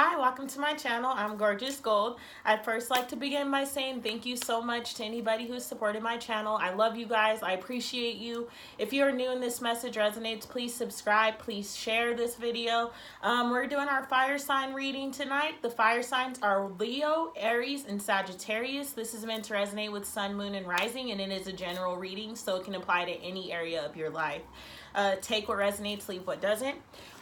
Hi, welcome to my channel. I'm Gorgeous Gold. I'd first like to begin by saying thank you so much to anybody who's supported my channel. I love you guys. I appreciate you. If you're new and this message resonates, please subscribe. Please share this video. We're doing our fire sign reading tonight. The fire signs are Leo, Aries, and Sagittarius. This is meant to resonate with sun, moon, and rising, and it is a general reading, so it can apply to any area of your life. Take what resonates, leave what doesn't.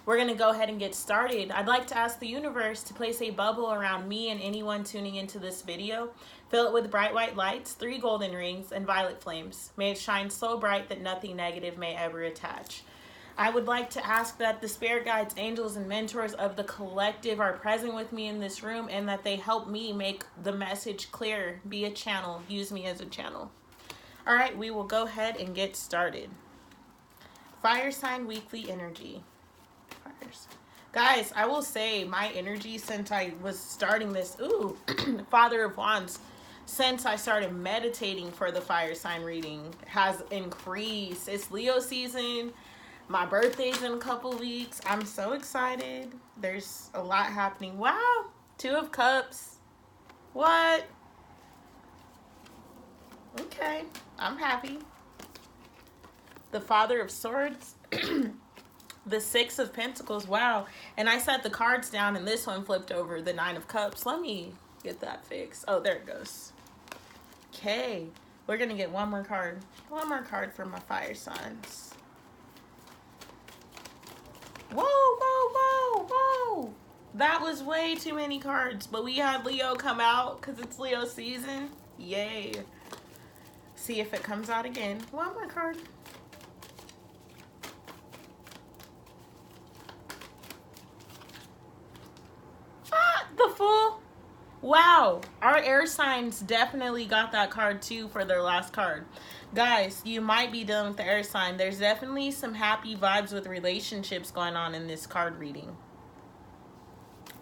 We're going to go ahead and get started. I'd like to ask the universe to place a bubble around me and anyone tuning into this video. Fill it with bright white lights, 3 golden rings, and violet flames. May it shine so bright that nothing negative may ever attach. I would like to ask that the spirit guides, angels, and mentors of the collective are present with me in this room and that they help me make the message clear, be a channel, use me as a channel. All right, we will go ahead and get started. Fire sign weekly energy. Guys, I will say my energy since I was starting this, Father of Wands, since I started meditating for the fire sign reading has increased. It's Leo season. My birthday's in a couple weeks. I'm so excited. There's a lot happening. Wow. 2 of Cups. What? Okay. I'm happy. The Father of Swords. The 6 of Pentacles. Wow. And I set the cards down and this one flipped over. The 9 of Cups. Let me get that fixed. Oh, there it goes. Okay. We're going to get one more card. One more card for my fire signs. Whoa, whoa, whoa, whoa. That was way too many cards. But we had Leo come out because it's Leo season. Yay. See if it comes out again. One more card. The Fool. Wow, our air signs definitely got that card too for their last card. Guys, you might be dealing with the air sign. There's definitely some happy vibes with relationships going on in this card reading.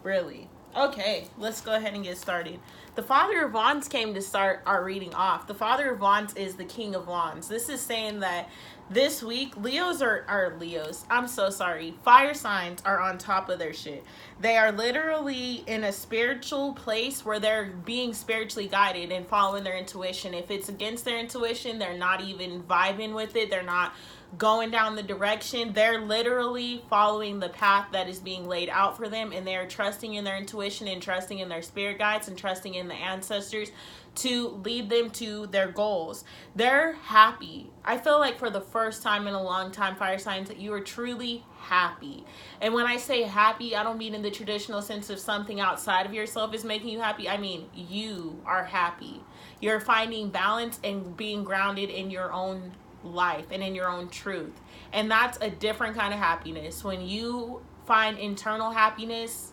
Really. Okay, let's go ahead and get started. The Father of Wands came to start our reading off. The Father of Wands is the King of Wands. This is saying that this week, Leos are Leos. I'm so sorry. Fire signs are on top of their shit. They are literally in a spiritual place where they're being spiritually guided and following their intuition. If it's against their intuition, they're not even vibing with it. They're not going down the direction. They're literally following the path that is being laid out for them, and they're trusting in their intuition and trusting in their spirit guides and trusting in the ancestors to lead them to their goals. They're happy. I feel like for the first time in a long time, fire signs, that you are truly happy. And when I say happy, I don't mean in the traditional sense of something outside of yourself is making you happy. I mean you are happy. You're finding balance and being grounded in your own life and in your own truth. And that's a different kind of happiness. When you find internal happiness,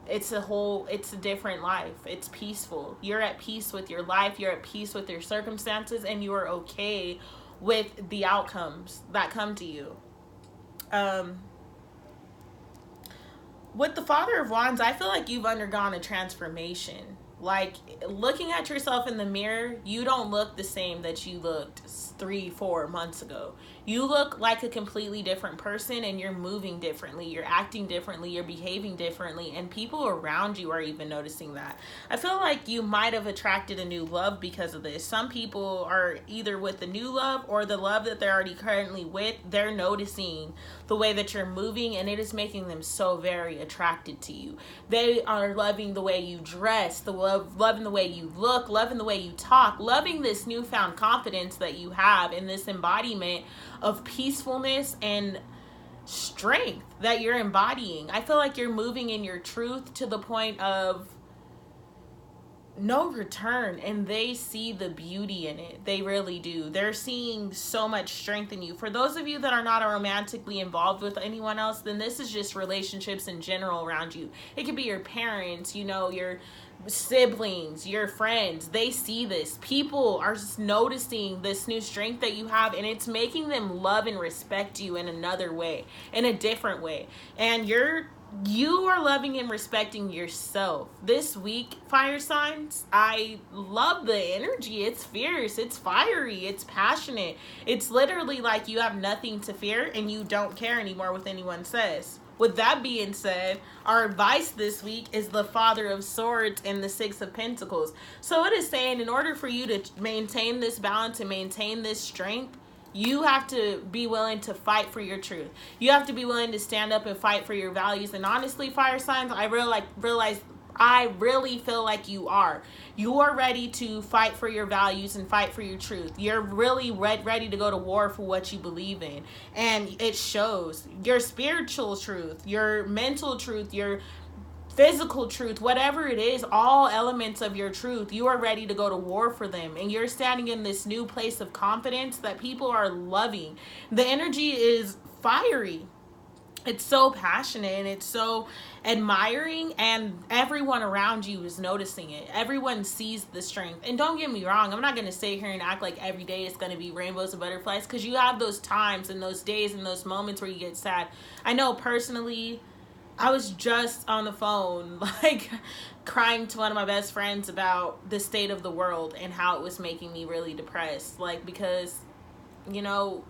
it's a different life. It's peaceful. You're at peace with your life. You're at peace with your circumstances, and you are okay with the outcomes that come to you. With the Father of Wands, I feel like you've undergone a transformation. Like, looking at yourself in the mirror, you don't look the same that you looked 3-4 months ago. You look like a completely different person, and you're moving differently, you're acting differently, you're behaving differently, and people around you are even noticing that. I feel like you might have attracted a new love because of this. Some people are either with the new love or the love that they're already currently with. They're noticing the way that you're moving, and it is making them so very attracted to you. They are loving the way you dress, loving the way you look, loving the way you talk, loving this newfound confidence that you have in this embodiment of peacefulness and strength that you're embodying. I feel like you're moving in your truth to the point of no return, and they see the beauty in it. They really do. They're seeing so much strength in you. For those of you that are not romantically involved with anyone else, then this is just relationships in general around you. It could be your parents, your siblings, your friends. They see this. People are just noticing this new strength that you have, and it's making them love and respect you in another way, in a different way. And you are loving and respecting yourself. This week, fire signs, I love the energy. It's fierce, it's fiery, it's passionate. It's literally like you have nothing to fear and you don't care anymore what anyone says. with that being said, our advice this week is the Father of Swords and the Six of Pentacles. So it is saying, in order for you to maintain this balance and maintain this strength, you have to be willing to fight for your truth. You have to be willing to stand up and fight for your values. And honestly, fire signs, I really feel like you are. You are ready to fight for your values and fight for your truth. You're really ready to go to war for what you believe in. And it shows. Your spiritual truth, your mental truth, your physical truth, whatever it is, all elements of your truth, you are ready to go to war for them. And you're standing in this new place of confidence that people are loving. The energy is fiery. It's so passionate and it's so admiring, and everyone around you is noticing it. Everyone sees the strength. And don't get me wrong, I'm not going to sit here and act like every day is going to be rainbows and butterflies, because you have those times and those days and those moments where you get sad. I know personally, I was just on the phone, like, crying to one of my best friends about the state of the world and how it was making me really depressed. Like, because, you know,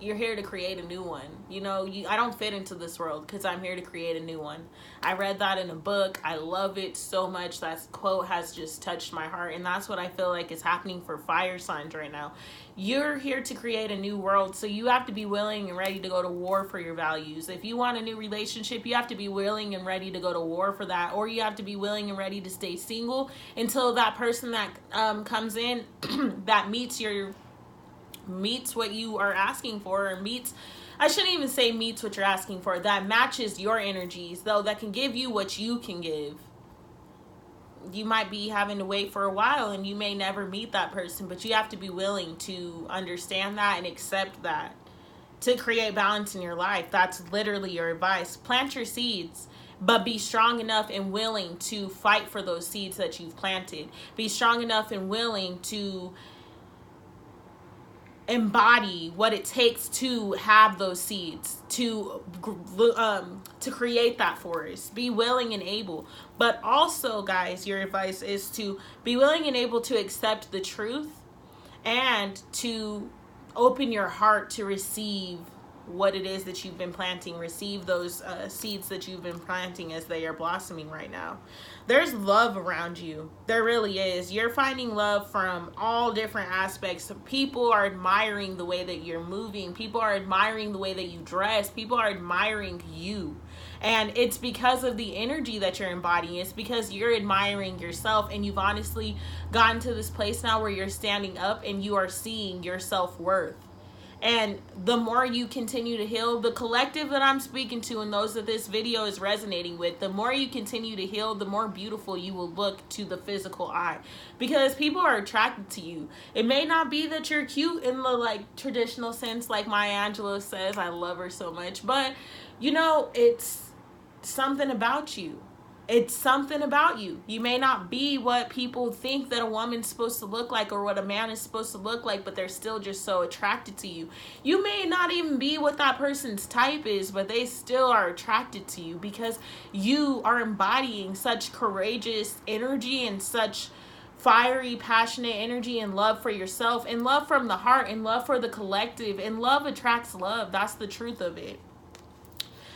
you're here to create a new one. You know, I don't fit into this world because I'm here to create a new one. I read that in a book. I love it so much. That quote has just touched my heart. And that's what I feel like is happening for fire signs right now. You're here to create a new world. So you have to be willing and ready to go to war for your values. If you want a new relationship, you have to be willing and ready to go to war for that. Or you have to be willing and ready to stay single until that person that comes in that meets what you are asking for, or I shouldn't even say meets what you're asking for, that matches your energies, though, that can give you what you can give. You might be having to wait for a while and you may never meet that person, but you have to be willing to understand that and accept that to create balance in your life. That's literally your advice. Plant your seeds, but be strong enough and willing to fight for those seeds that you've planted. Be strong enough and willing to embody what it takes to have those seeds, to create that forest. Be willing and able. But also, guys, your advice is to be willing and able to accept the truth and to open your heart to receive what it is that you've been planting. Receive those seeds that you've been planting as they are blossoming right now. There's love around you. There really is. You're finding love from all different aspects. People are admiring the way that you're moving. People are admiring the way that you dress. People are admiring you. And it's because of the energy that you're embodying. It's because you're admiring yourself, and you've honestly gotten to this place now where you're standing up and you are seeing your self-worth. And the more you continue to heal, the collective that I'm speaking to and those that this video is resonating with, the more you continue to heal, the more beautiful you will look to the physical eye, because people are attracted to you. It may not be that you're cute in the like traditional sense, like Maya Angelou says. I love her so much, but you know, it's something about you. It's something about you. You may not be what people think that a woman's supposed to look like or what a man is supposed to look like, but they're still just so attracted to you. You may not even be what that person's type is, but they still are attracted to you because you are embodying such courageous energy and such fiery, passionate energy and love for yourself and love from the heart and love for the collective, and love attracts love. That's the truth of it.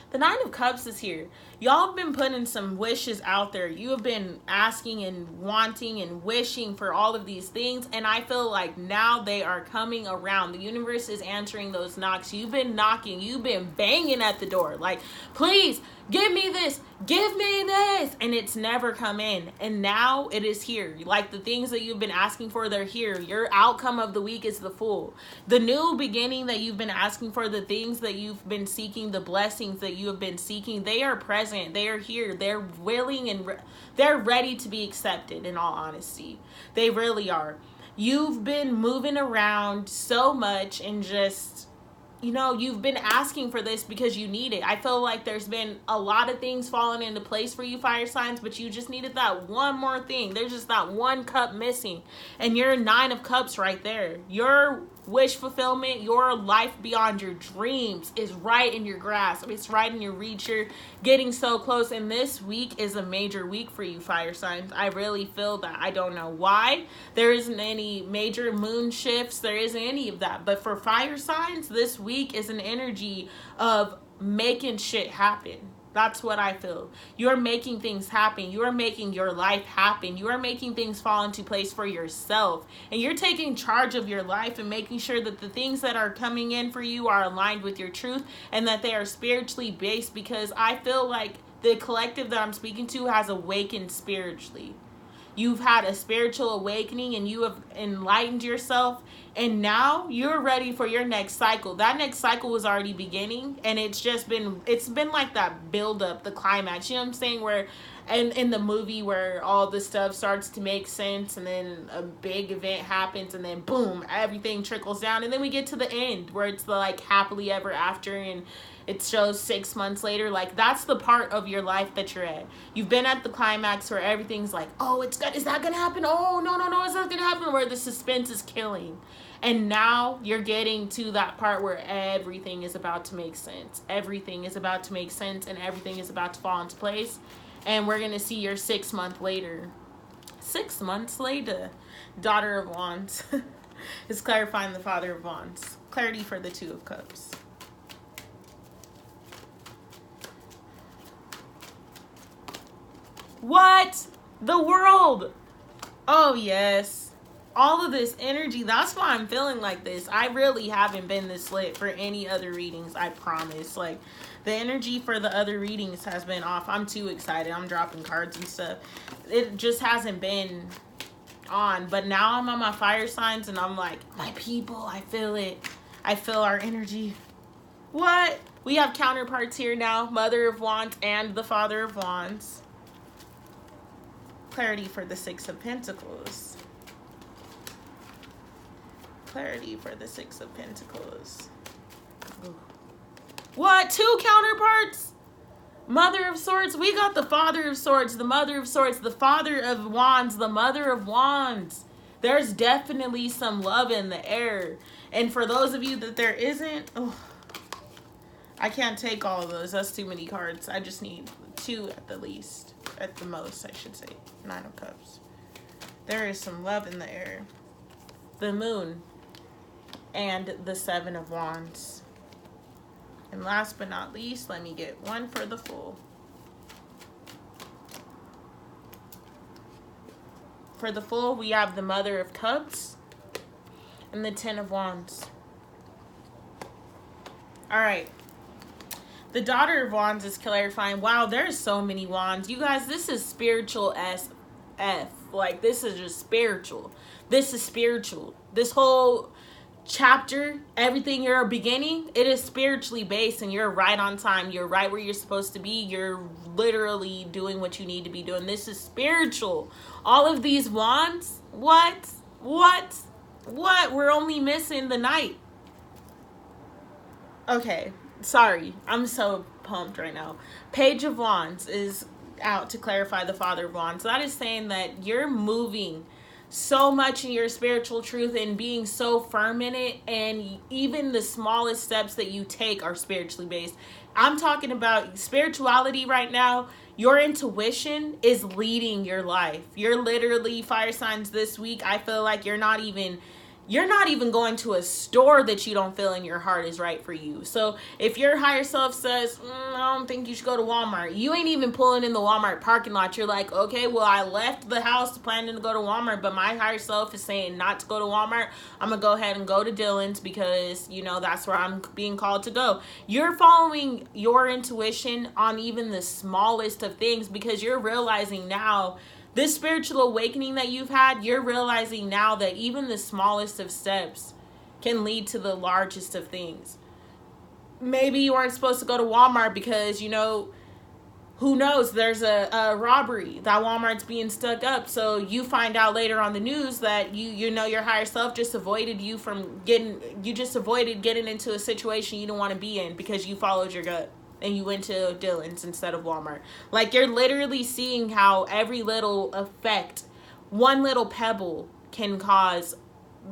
The Nine of Cups is here. Y'all have been putting some wishes out there. You have been asking and wanting and wishing for all of these things. And I feel like now they are coming around. The universe is answering those knocks. You've been knocking. You've been banging at the door. Like, please, give me this. Give me this. And it's never come in. And now it is here. Like the things that you've been asking for, they're here. Your outcome of the week is the Fool. The new beginning that you've been asking for, the things that you've been seeking, the blessings that you have been seeking, they are present. They are here. They're willing and they're ready to be accepted, in all honesty. They really are. You've been moving around so much and just, you know, you've been asking for this because you need it. I feel like there's been a lot of things falling into place for you, fire signs, but you just needed that one more thing. There's just that one cup missing, and you're Nine of Cups right there. Your wish fulfillment, your life beyond your dreams is right in your grasp. It's right in your reach. You're getting so close, and this week is a major week for you, fire signs. I really feel that. I don't know why. There isn't any major moon shifts. There isn't any of that. But for fire signs, this week is an energy of making shit happen. That's what I feel. You're making things happen. You're making your life happen. You are making things fall into place for yourself. And you're taking charge of your life and making sure that the things that are coming in for you are aligned with your truth and that they are spiritually based, because I feel like the collective that I'm speaking to has awakened spiritually. You've had a spiritual awakening and you have enlightened yourself, and now you're ready for your next cycle. That next cycle was already beginning, and it's been like that build up, the climax. You know what I'm saying? Where in the movie where all the stuff starts to make sense and then a big event happens and then boom, everything trickles down, and then we get to the end where it's the like happily ever after, and it shows 6 months later. Like, that's the part of your life that you're at. You've been at the climax where everything's like, oh, it's good. Is that gonna happen? Oh, no, is that gonna happen? Where the suspense is killing. And now you're getting to that part where everything is about to make sense. Everything is about to make sense and everything is about to fall into place. And we're gonna see your 6 months later. 6 months later. Daughter of Wands is clarifying the Father of Wands. Clarity for the Two of Cups. What? The World. Oh, yes. All of this energy. That's why I'm feeling like this. I really haven't been this lit for any other readings, I promise. Like, the energy for the other readings has been off. I'm too excited. I'm dropping cards and stuff. It just hasn't been on. But now I'm on my fire signs and I'm like, my people, I feel it. I feel our energy. What? We have counterparts here now. Mother of Wands and the Father of Wands. Clarity for the Six of Pentacles. Clarity for the Six of Pentacles. Ooh. What? 2 counterparts? Mother of Swords. We got the Father of Swords, the Mother of Swords, the Father of Wands, the Mother of Wands. There's definitely some love in the air. And for those of you that there isn't, oh, I can't take all of those. That's too many cards. I just need 2 at the least. At the most, I should say. 9 of Cups. There is some love in the air. The Moon. And the 7 of Wands. And last but not least, let me get one for the Fool. For the Fool, we have the Mother of Cups and the 10 of Wands. All right. The Daughter of Wands is clarifying. Wow, there's so many wands. You guys, this is spiritual SF. Like, this is just spiritual. This is spiritual. This whole chapter, everything you're beginning, it is spiritually based, and you're right on time. You're right where you're supposed to be. You're literally doing what you need to be doing. This is spiritual. All of these wands, what? We're only missing the Knight. Okay, sorry. I'm so pumped right now. Page of Wands is out to clarify the Father of Wands. That is saying that you're moving so much in your spiritual truth and being so firm in it, and even the smallest steps that you take are spiritually based. I'm talking about spirituality right now. Your intuition is leading your life. You're literally, fire signs this week, I feel like you're not even going to a store that you don't feel in your heart is right for you. So if your higher self says, I don't think you should go to Walmart, you ain't even pulling in the Walmart parking lot. You're like, okay, well, I left the house planning to go to Walmart, but my higher self is saying not to go to Walmart. I'm going to go ahead and go to Dillon's because, you know, that's where I'm being called to go. You're following your intuition on even the smallest of things, because you're realizing now, this spiritual awakening that you've had, you're realizing now that even the smallest of steps can lead to the largest of things. Maybe you weren't supposed to go to Walmart because, you know, who knows, there's a robbery. That Walmart's being stuck up. So you find out later on the news that you know your higher self just avoided you from getting into a situation you don't want to be in because you followed your gut. And you went to Dillon's instead of Walmart. Like, you're literally seeing how every little effect, one little pebble can cause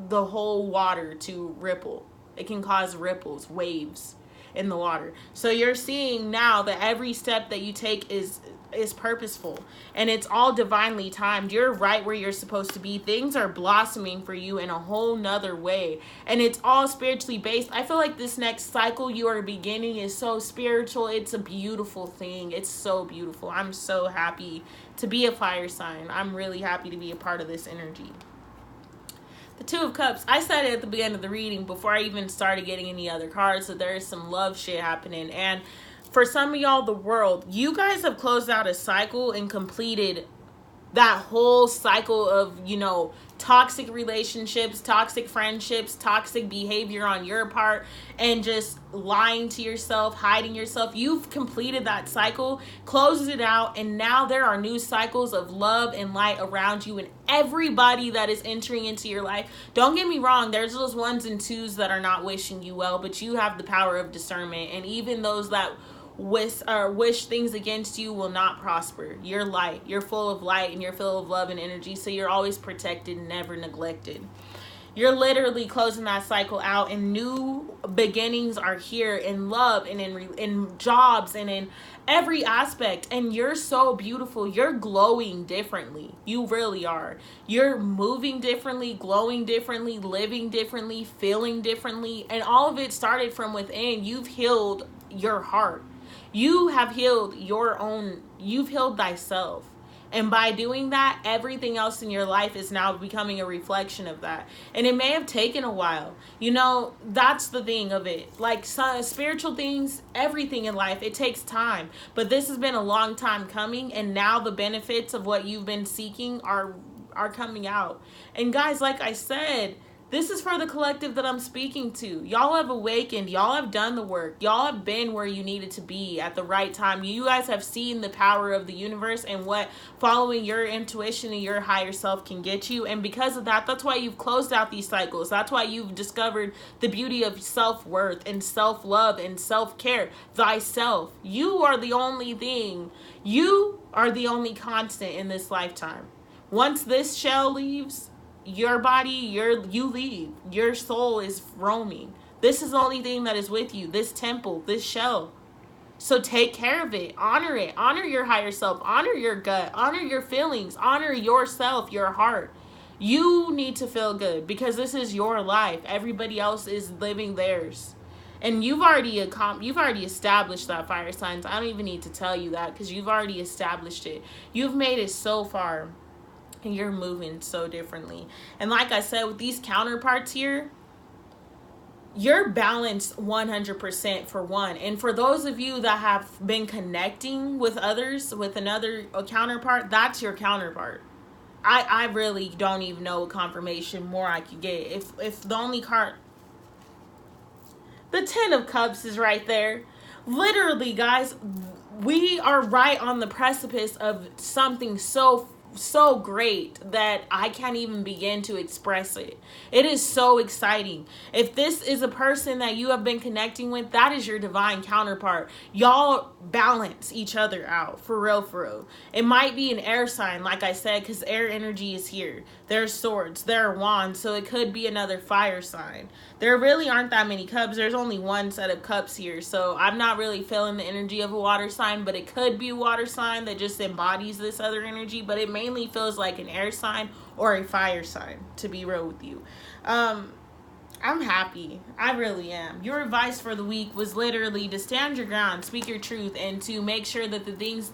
the whole water to ripple. It can cause ripples, waves in the water. So you're seeing now that every step that you take is is purposeful, and it's all divinely timed. You're right where you're supposed to be. Things are blossoming for you in a whole nother way, and it's all spiritually based. I feel like this next cycle you are beginning is so spiritual. It's a beautiful thing. It's so beautiful. I'm so happy to be a fire sign. I'm really happy to be a part of this energy. The Two of Cups, I said it at the beginning of the reading before I even started getting any other cards, so there is some love shit happening. And for some of y'all, the world, you guys have closed out a cycle and completed that whole cycle of, you know, toxic relationships, toxic friendships, toxic behavior on your part, and just lying to yourself, hiding yourself. You've completed that cycle, closed it out, and now there are new cycles of love and light around you and everybody that is entering into your life. Don't get me wrong, there's those ones and twos that are not wishing you well, but you have the power of discernment, and even those that wish things against you will not prosper. You're light, you're full of light, and you're full of love and energy, so you're always protected, never neglected. You're literally closing that cycle out, and new beginnings are here in love and in jobs and in every aspect. And you're so beautiful. You're glowing differently. You really are. You're moving differently, glowing differently, living differently, feeling differently, and all of it started from within. You've healed your heart. You have healed you've healed thyself. And by doing that, everything else in your life is now becoming a reflection of that. And it may have taken a while. You know, that's the thing of it. Like spiritual things, everything in life, it takes time. But this has been a long time coming, and now the benefits of what you've been seeking are coming out. And guys, like I said, this is for the collective that I'm speaking to. Y'all have awakened. Y'all have done the work. Y'all have been where you needed to be at the right time. You guys have seen the power of the universe and what following your intuition and your higher self can get you. And because of that, that's why you've closed out these cycles. That's why you've discovered the beauty of self-worth and self-love and self-care. Thyself. You are the only thing. You are the only constant in this lifetime. Once this shell leaves your body, you leave. Your soul is roaming. This is the only thing that is with you. This temple, this shell. So take care of it. Honor it. Honor your higher self. Honor your gut. Honor your feelings. Honor yourself, your heart. You need to feel good because this is your life. Everybody else is living theirs. And you've already established that, fire signs. I don't even need to tell you that because you've already established it. You've made it so far. And you're moving so differently. And like I said, with these counterparts here, you're balanced 100% for one. And for those of you that have been connecting with others, with another counterpart, that's your counterpart. I really don't even know what confirmation more I could get. If the only card, the Ten of Cups is right there. Literally, guys, we are right on the precipice of something so great that I can't even begin to express it. It is so exciting. If this is a person that you have been connecting with, that is your divine counterpart. Y'all balance each other out, for real, for real. It might be an air sign, like I said, because air energy is here. There's swords, there are wands, so it could be another fire sign. There really aren't that many cups. There's only one set of cups here, so I'm not really feeling the energy of a water sign, but it could be a water sign that just embodies this other energy, but it mainly feels like an air sign or a fire sign, to be real with you. I'm happy. I really am. Your advice for the week was literally to stand your ground, speak your truth, and to make sure that the things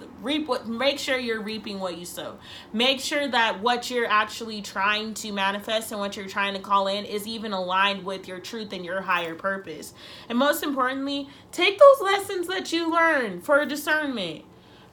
make sure you're reaping what you sow. Make sure that what you're actually trying to manifest and what you're trying to call in is even aligned with your truth and your higher purpose. And most importantly, take those lessons that you learn for discernment.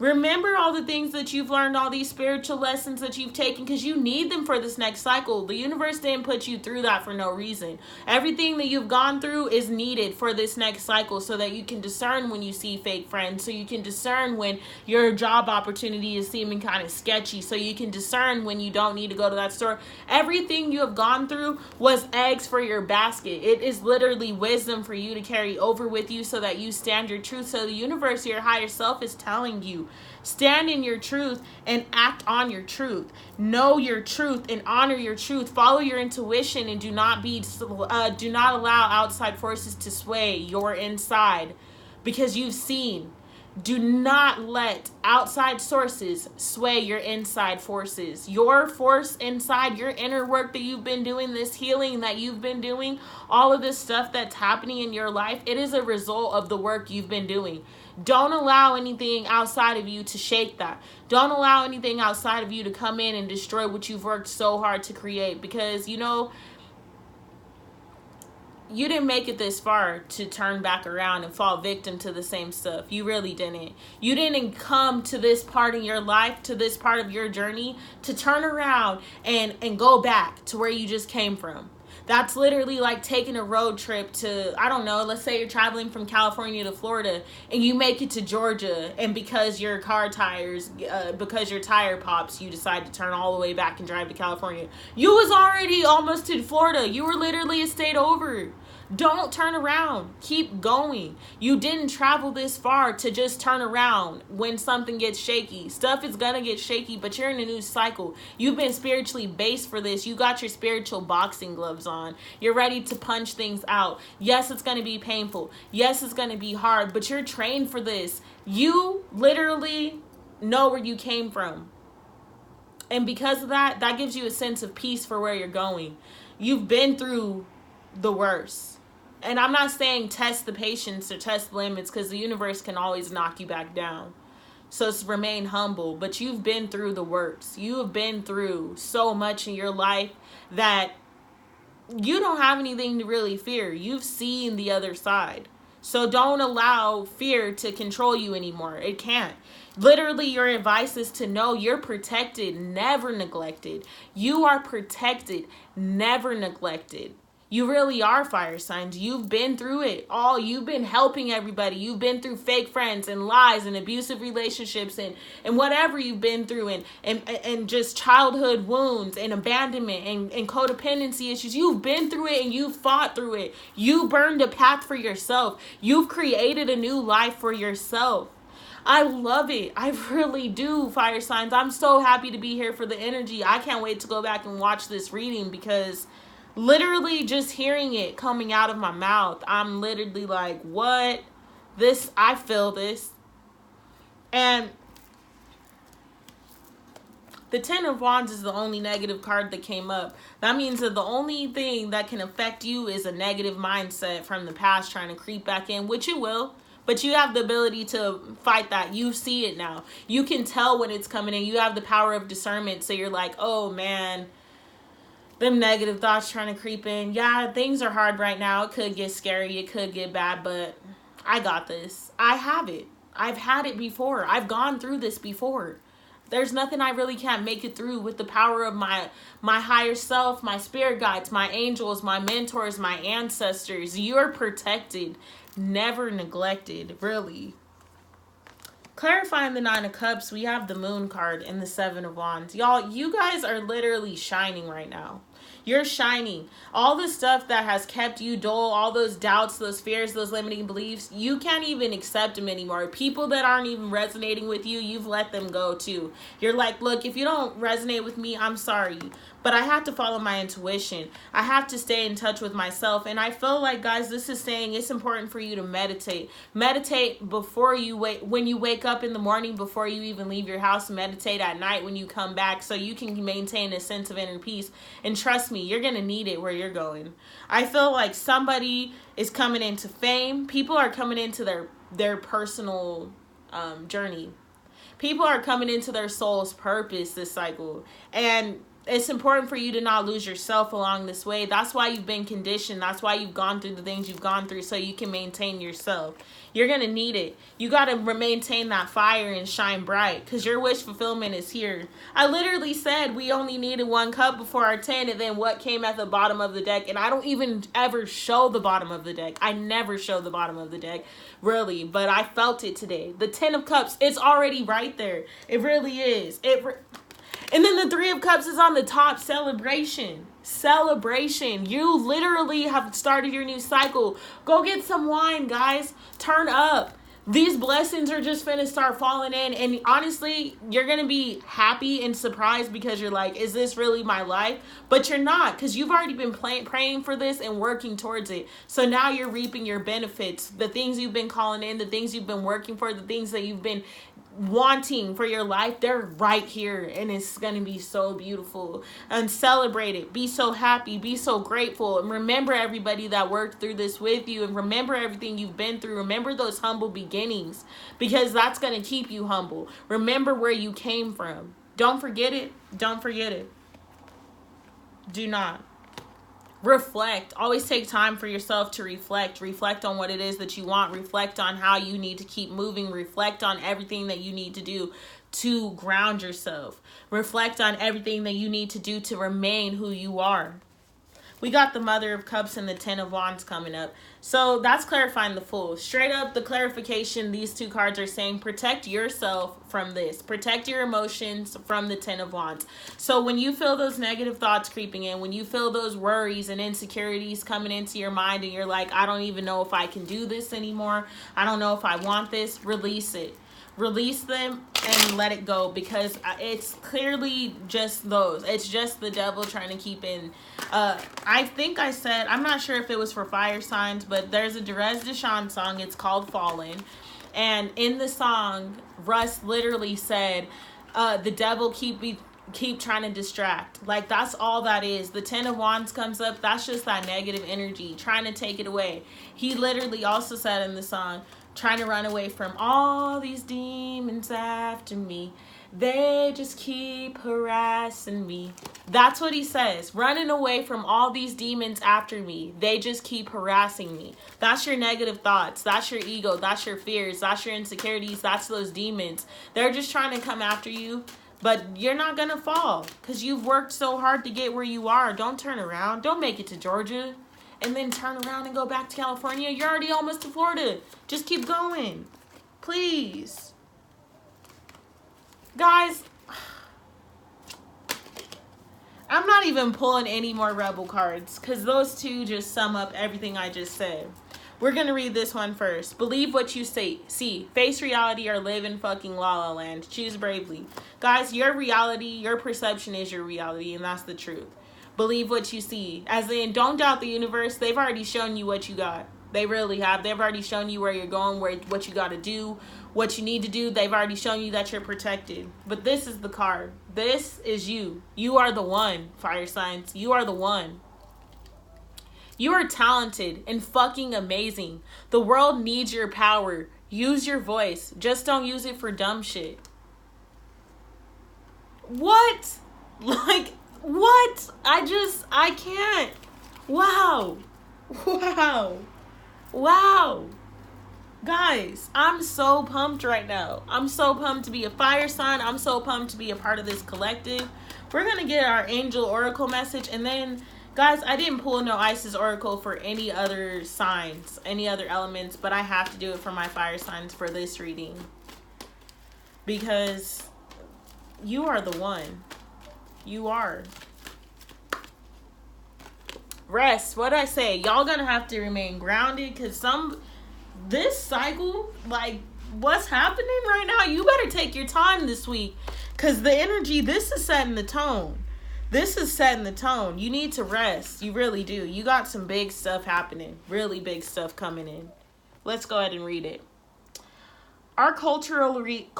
Remember all the things that you've learned, all these spiritual lessons that you've taken, because you need them for this next cycle. The universe didn't put you through that for no reason. Everything that you've gone through is needed for this next cycle so that you can discern when you see fake friends, so you can discern when your job opportunity is seeming kind of sketchy, so you can discern when you don't need to go to that store. Everything you have gone through was eggs for your basket. It is literally wisdom for you to carry over with you so that you stand your truth. So the universe, your higher self, is telling you, stand in your truth and act on your truth. Know your truth and honor your truth. Follow your intuition and do not allow outside forces to sway your inside, because you've seen Do not let outside sources sway your inside forces. Your force inside, your inner work that you've been doing, this healing that you've been doing, all of this stuff that's happening in your life, it is a result of the work you've been doing. Don't allow anything outside of you to shake that. Don't allow anything outside of you to come in and destroy what you've worked so hard to create. Because, you know, you didn't make it this far to turn back around and fall victim to the same stuff. You really didn't. You didn't come to this part in your life, to this part of your journey, to turn around and go back to where you just came from. That's literally like taking a road trip to, I don't know, let's say you're traveling from California to Florida and you make it to Georgia, and because your car tires, because your tire pops, you decide to turn all the way back and drive to California. You was already almost to Florida. You were literally a state over. Don't turn around. Keep going. You didn't travel this far to just turn around when something gets shaky. Stuff is gonna get shaky, but you're in a new cycle. You've been spiritually based for this. You got your spiritual boxing gloves on. You're ready to punch things out. Yes, it's gonna be painful. Yes, it's gonna be hard, but you're trained for this. You literally know where you came from. And because of that, that gives you a sense of peace for where you're going. You've been through the worst. And I'm not saying test the patience or test the limits, because the universe can always knock you back down. So remain humble. But you've been through the worst. You have been through so much in your life that you don't have anything to really fear. You've seen the other side. So don't allow fear to control you anymore. It can't. Literally, your advice is to know you're protected, never neglected. You are protected, never neglected. You really are, fire signs. You've been through it all. You've been helping everybody. You've been through fake friends and lies and abusive relationships and whatever you've been through, and just childhood wounds and abandonment and codependency issues. You've been through it and you've fought through it. You burned a path for yourself. You've created a new life for yourself. I love it. I really do, fire signs. I'm so happy to be here for the energy. I can't wait to go back and watch this reading, because literally just hearing it coming out of my mouth, I'm literally like, what? This, I feel this. And the Ten of Wands is the only negative card that came up. That means that the only thing that can affect you is a negative mindset from the past trying to creep back in, which it will. But you have the ability to fight that. You see it now. You can tell when it's coming in. You have the power of discernment. So you're like, oh man, them negative thoughts trying to creep in. Yeah, things are hard right now. It could get scary. It could get bad, but I got this. I have it. I've had it before. I've gone through this before. There's nothing I really can't make it through with the power of my higher self, my spirit guides, my angels, my mentors, my ancestors. You're protected, never neglected, really. Clarifying the Nine of Cups, we have the Moon card and the Seven of Wands. Y'all, you guys are literally shining right now. You're shining. All the stuff that has kept you dull, all those doubts, those fears, those limiting beliefs, you can't even accept them anymore. People that aren't even resonating with you, you've let them go too. You're like, look, if you don't resonate with me, I'm sorry. But I have to follow my intuition. I have to stay in touch with myself. And I feel like, guys, this is saying it's important for you to meditate. Meditate before you wake, when you wake up in the morning, before you even leave your house. Meditate at night when you come back, so you can maintain a sense of inner peace. And trust me, you're going to need it where you're going. I feel like somebody is coming into fame. People are coming into their personal journey. People are coming into their soul's purpose this cycle. And it's important for you to not lose yourself along this way. That's why you've been conditioned. That's why you've gone through the things you've gone through, so you can maintain yourself. You're going to need it. You got to maintain that fire and shine bright, because your wish fulfillment is here. I literally said we only needed one cup before our 10, and then what came at the bottom of the deck. And I don't even ever show the bottom of the deck. I never show the bottom of the deck, really. But I felt it today. The 10 of Cups, it's already right there. It really is. And then the Three of Cups is on the top. Celebration. Celebration. You literally have started your new cycle. Go get some wine, guys. Turn up. These blessings are just finna start falling in, and honestly, you're gonna be happy and surprised because you're like, is this really my life? But you're not, because you've already been praying for this and working towards it. So now you're reaping your benefits. The things you've been calling in, the things you've been working for, the things that you've been wanting for your life, they're right here, and it's gonna be so beautiful. And celebrate it, be so happy, be so grateful, and remember everybody that worked through this with you, and remember everything you've been through. Remember those humble beginnings, because that's gonna keep you humble. Remember where you came from. Don't forget it. Don't forget it. Do not. Reflect. Always take time for yourself to reflect. Reflect on what it is that you want. Reflect on how you need to keep moving. Reflect on everything that you need to do to ground yourself. Reflect on everything that you need to do to remain who you are. We got the Mother of Cups and the Ten of Wands coming up. So that's clarifying the Fool. Straight up, the clarification, these two cards are saying protect yourself from this. Protect your emotions from the Ten of Wands. So when you feel those negative thoughts creeping in, when you feel those worries and insecurities coming into your mind and you're like, I don't even know if I can do this anymore. I don't know if I want this. Release it. Release them and let it go, because it's clearly just those. It's just the devil trying to keep in. I think I said, I'm not sure if it was for fire signs, but there's a Derez Deshawn song. It's called Fallen. And in the song, Russ literally said, the devil keep trying to distract. Like, that's all that is. The Ten of Wands comes up. That's just that negative energy trying to take it away. He literally also said in the song, trying to run away from all these demons after me. They just keep harassing me. That's what he says. Running away from all these demons after me. They just keep harassing me. That's your negative thoughts. That's your ego. That's your fears. That's your insecurities. That's those demons. They're just trying to come after you. But you're not going to fall, because you've worked so hard to get where you are. Don't turn around. Don't make it to Georgia and then turn around and go back to California. You're already almost to Florida. Just keep going. Please. Guys, I'm not even pulling any more Rebel cards, because those two just sum up everything I just said. We're going to read this one first. Believe what you see. Face reality or live in fucking La La Land. Choose bravely. Guys, your reality, your perception is your reality, and that's the truth. Believe what you see. As in, don't doubt the universe. They've already shown you what you got. They really have. They've already shown you where you're going, what you got to do, what you need to do. They've already shown you that you're protected. But this is the card. This is you. You are the one, fire signs. You are the one. You are talented and fucking amazing. The world needs your power. Use your voice. Just don't use it for dumb shit. What? Like, what? I can't. Wow. Guys, I'm so pumped right now. I'm so pumped to be a fire sign. I'm so pumped to be a part of this collective. We're going to get our angel oracle message. And then, guys, I didn't pull no Isis oracle for any other signs, any other elements. But I have to do it for my fire signs for this reading. Because you are the one. You are. Rest. What I say? Y'all gonna have to remain grounded, because this cycle, like, what's happening right now, you better take your time this week, because the energy, this is setting the tone. This is setting the tone. You need to rest. You really do. You got some big stuff happening. Really big stuff coming in. Let's go ahead and read it. Our culturally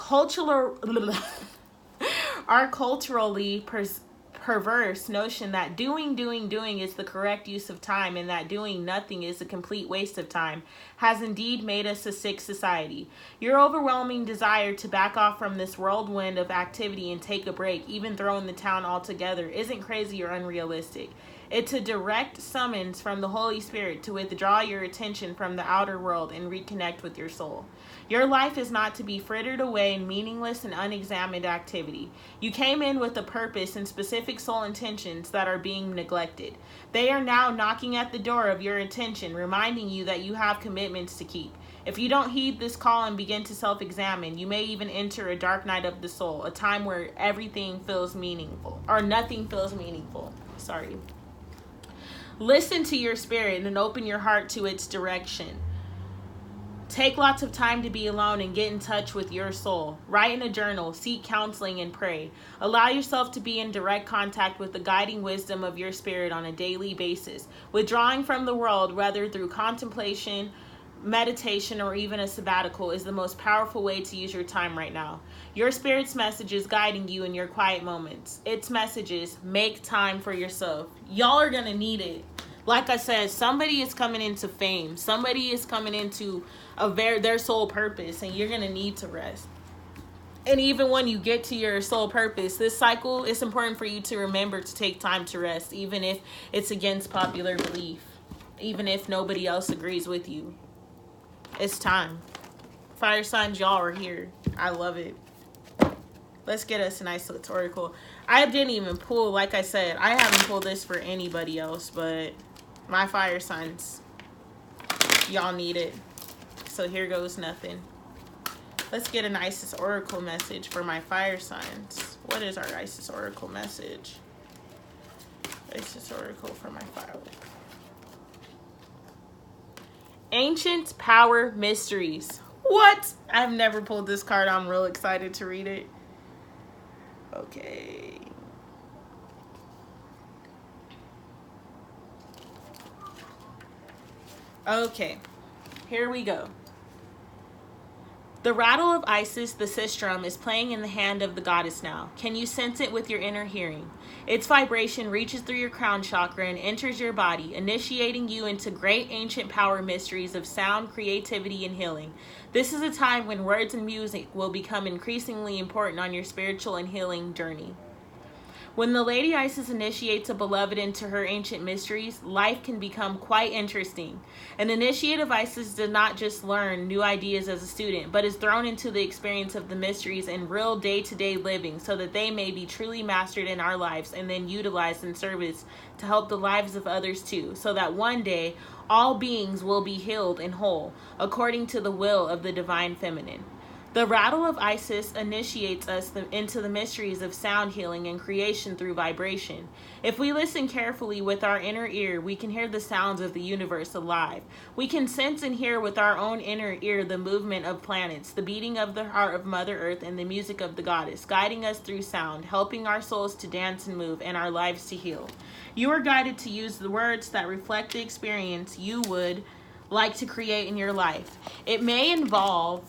perverse notion that doing is the correct use of time, and that doing nothing is a complete waste of time, has indeed made us a sick society. Your overwhelming desire to back off from this whirlwind of activity and take a break, even throw in the town altogether, isn't crazy or unrealistic. It's a direct summons from the Holy Spirit to withdraw your attention from the outer world and reconnect with your soul. Your life is not to be frittered away in meaningless and unexamined activity. You came in with a purpose and specific soul intentions that are being neglected. They are now knocking at the door of your attention, reminding you that you have commitments to keep. If you don't heed this call and begin to self-examine, you may even enter a dark night of the soul, a time where everything feels meaningful, or nothing feels meaningful. Sorry. Listen to your spirit and open your heart to its direction. Take lots of time to be alone and get in touch with your soul. Write in a journal, seek counseling, and pray. Allow yourself to be in direct contact with the guiding wisdom of your spirit on a daily basis. Withdrawing from the world, whether through contemplation, meditation, or even a sabbatical, is the most powerful way to use your time right now. Your spirit's message is guiding you in your quiet moments. Its message is, make time for yourself. Y'all are gonna need it. Like I said, somebody is coming into fame. Somebody is coming into their soul purpose, and you're gonna need to rest. And even when you get to your soul purpose, this cycle, it's important for you to remember to take time to rest, even if it's against popular belief, even if nobody else agrees with you. It's time. Fire signs, y'all are here. I love it. Let's get us a nice little oracle. I didn't even pull, like I said, I haven't pulled this for anybody else, but my fire signs, y'all need it. So here goes nothing. Let's get a nicest oracle message for my fire signs. What is our nicest oracle message? Nicest oracle for my fire. Ancient power mysteries. What? I've never pulled this card. I'm real excited to read it. Okay. Okay. Here we go. The rattle of Isis, the sistrum, is playing in the hand of the goddess now. Can you sense it with your inner hearing? Its vibration reaches through your crown chakra and enters your body, initiating you into great ancient power mysteries of sound, creativity, and healing. This is a time when words and music will become increasingly important on your spiritual and healing journey. When the Lady Isis initiates a beloved into her ancient mysteries, life can become quite interesting. An initiate of Isis does not just learn new ideas as a student, but is thrown into the experience of the mysteries in real day-to-day living so that they may be truly mastered in our lives and then utilized in service to help the lives of others too, so that one day all beings will be healed and whole, according to the will of the Divine Feminine. The rattle of Isis initiates us into the mysteries of sound healing and creation through vibration. If we listen carefully with our inner ear, we can hear the sounds of the universe alive. We can sense and hear with our own inner ear the movement of planets, the beating of the heart of Mother Earth, and the music of the goddess, guiding us through sound, helping our souls to dance and move, and our lives to heal. You are guided to use the words that reflect the experience you would like to create in your life. It may involve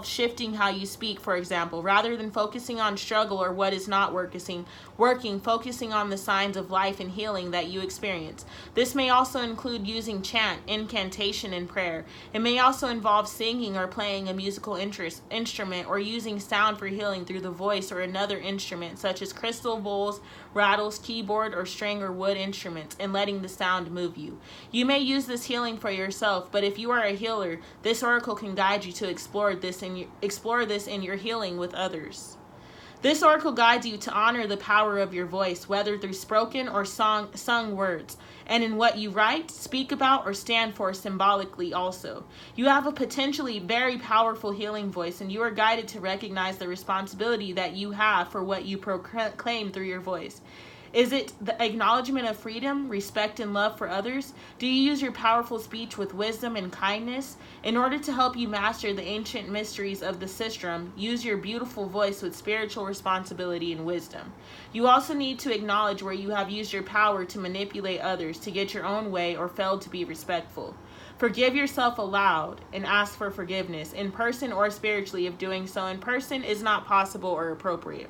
shifting how you speak, for example, rather than focusing on struggle or what is not working, focusing on the signs of life and healing that you experience. This may also include using chant, incantation, and prayer. It may also involve singing or playing a musical instrument or using sound for healing through the voice or another instrument, such as crystal bowls, rattles, keyboard, or string or wood instruments, and letting the sound move you. You may use this healing for yourself, but if you are a healer, this oracle can guide you to explore this in your healing with others. This oracle guides you to honor the power of your voice, whether through spoken or sung words, and in what you write, speak about, or stand for symbolically also. You have a potentially very powerful healing voice, and you are guided to recognize the responsibility that you have for what you proclaim through your voice. Is it the acknowledgement of freedom, respect, and love for others? Do you use your powerful speech with wisdom and kindness? In order to help you master the ancient mysteries of the sistrum, use your beautiful voice with spiritual responsibility and wisdom. You also need to acknowledge where you have used your power to manipulate others to get your own way or failed to be respectful. Forgive yourself aloud and ask for forgiveness, in person or spiritually, if doing so in person is not possible or appropriate.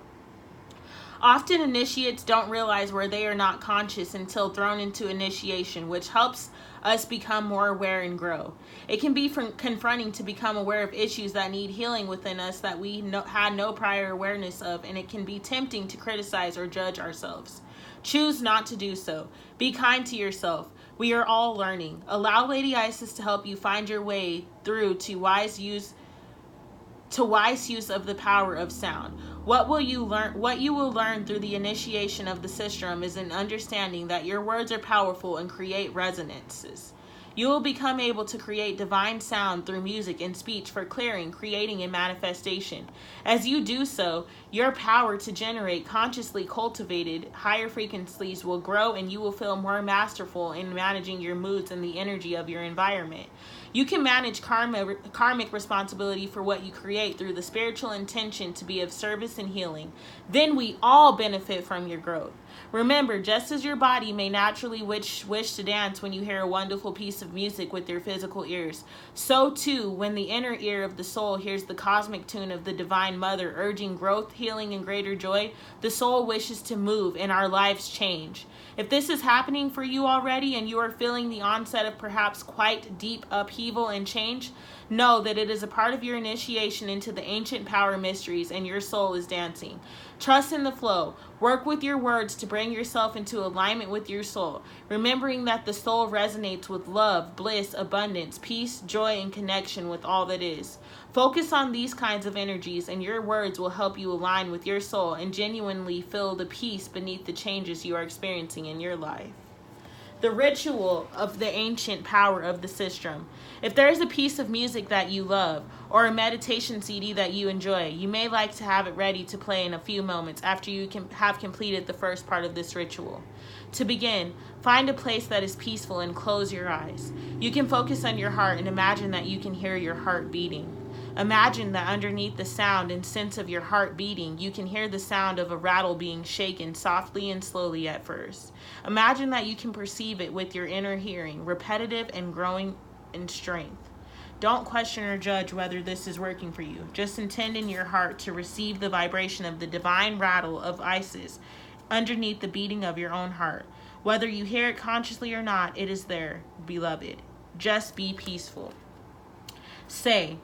Often initiates don't realize where they are not conscious until thrown into initiation, which helps us become more aware and grow. It can be confronting to become aware of issues that need healing within us that we had no prior awareness of, and it can be tempting to criticize or judge ourselves. Choose not to do so. Be kind to yourself. We are all learning. Allow Lady Isis to help you find your way through to wise use of the power of sound. What you will learn through the initiation of the sistrum is an understanding that your words are powerful and create resonances. You will become able to create divine sound through music and speech for clearing, creating, and manifestation. As you do so, your power to generate consciously cultivated higher frequencies will grow, and you will feel more masterful in managing your moods and the energy of your environment. You can manage karmic responsibility for what you create through the spiritual intention to be of service and healing. Then we all benefit from your growth. Remember, just as your body may naturally wish to dance when you hear a wonderful piece of music with your physical ears, so too, when the inner ear of the soul hears the cosmic tune of the Divine Mother urging growth, healing, and greater joy, the soul wishes to move and our lives change. If this is happening for you already and you are feeling the onset of perhaps quite deep upheaval and change, know that it is a part of your initiation into the ancient power mysteries and your soul is dancing. Trust in the flow. Work with your words to bring yourself into alignment with your soul, remembering that the soul resonates with love, bliss, abundance, peace, joy, and connection with all that is. Focus on these kinds of energies and your words will help you align with your soul and genuinely feel the peace beneath the changes you are experiencing in your life. The ritual of the ancient power of the sistrum. If there is a piece of music that you love or a meditation CD that you enjoy, you may like to have it ready to play in a few moments after you have completed the first part of this ritual. To begin, find a place that is peaceful and close your eyes. You can focus on your heart and imagine that you can hear your heart beating. Imagine that underneath the sound and sense of your heart beating, you can hear the sound of a rattle being shaken softly and slowly at first. Imagine that you can perceive it with your inner hearing, repetitive and growing in strength. Don't question or judge whether this is working for you. Just intend in your heart to receive the vibration of the divine rattle of Isis underneath the beating of your own heart. Whether you hear it consciously or not, it is there, beloved. Just be peaceful. Say,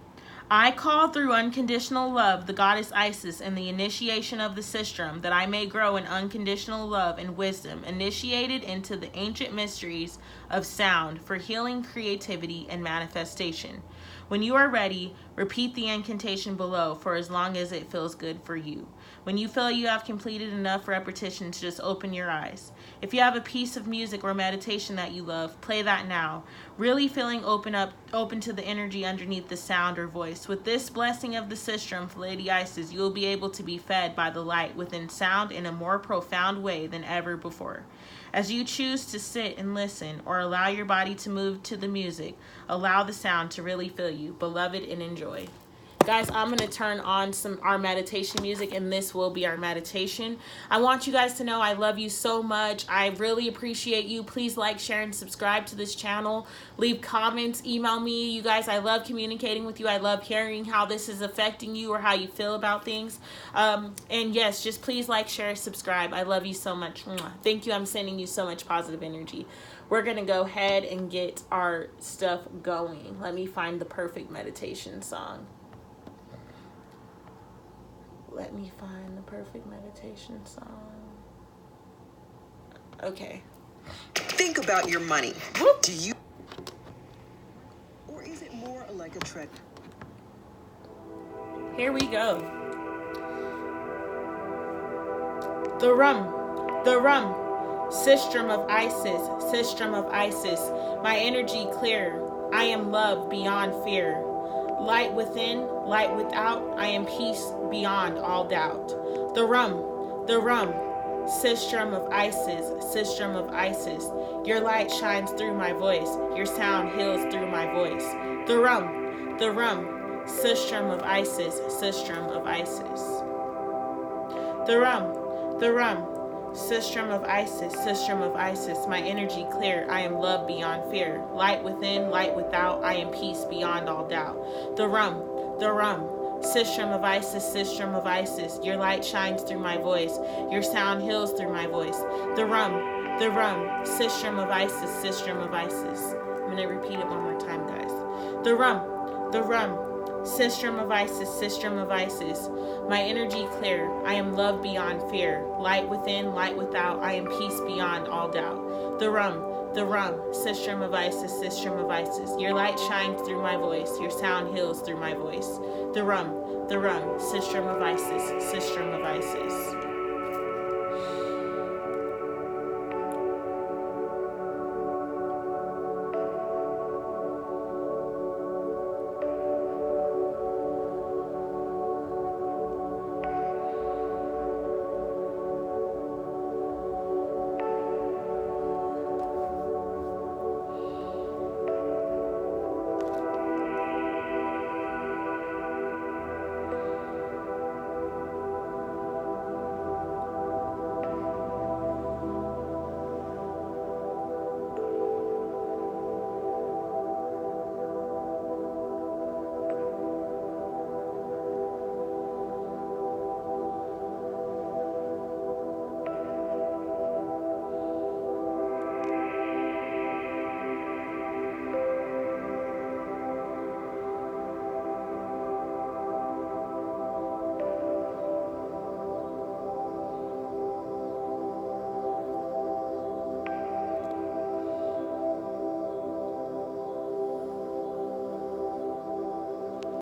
I call through unconditional love the goddess Isis and the initiation of the sistrum, that I may grow in unconditional love and wisdom, initiated into the ancient mysteries of sound for healing, creativity, and manifestation. When you are ready, repeat the incantation below for as long as it feels good for you. When you feel you have completed enough repetitions, just open your eyes. If you have a piece of music or meditation that you love, play that now, really feeling open to the energy underneath the sound or voice. With this blessing of the sistrum for Lady Isis, you will be able to be fed by the light within sound in a more profound way than ever before. As you choose to sit and listen or allow your body to move to the music, allow the sound to really fill you, beloved, and enjoy. Guys, I'm going to turn on our meditation music, and this will be our meditation. I want you guys to know I love you so much. I really appreciate you. Please like, share, and subscribe to this channel. Leave comments, email me. You guys, I love communicating with you. I love hearing how this is affecting you or how you feel about things. And yes, just please like, share, subscribe. I love you so much. Thank you. I'm sending you so much positive energy. We're going to go ahead and get our stuff going. Let me find the perfect meditation song. Let me find the perfect meditation song. Okay. Think about your money. Whoop. Do you, or is it more like a treasure? Here we go. The rum. Sistrum of Isis. My energy clear. I am love beyond fear. Light within, light without, I am peace beyond all doubt. The rum, sistrum of Isis, your light shines through my voice, your sound heals through my voice. The rum, sistrum of Isis. The rum, sistrum of Isis, my energy clear, I am love beyond fear. Light within, light without, I am peace beyond all doubt. The rum, sistrum of Isis, your light shines through my voice, your sound heals through my voice. The rum, sistrum of Isis. I'm going to repeat it one more time, guys. The rum, sistrum of Isis, my energy clear, I am love beyond fear. Light within, light without, I am peace beyond all doubt. The rum, sistrum of Isis, your light shines through my voice, your sound heals through my voice. The rum, sistrum of Isis.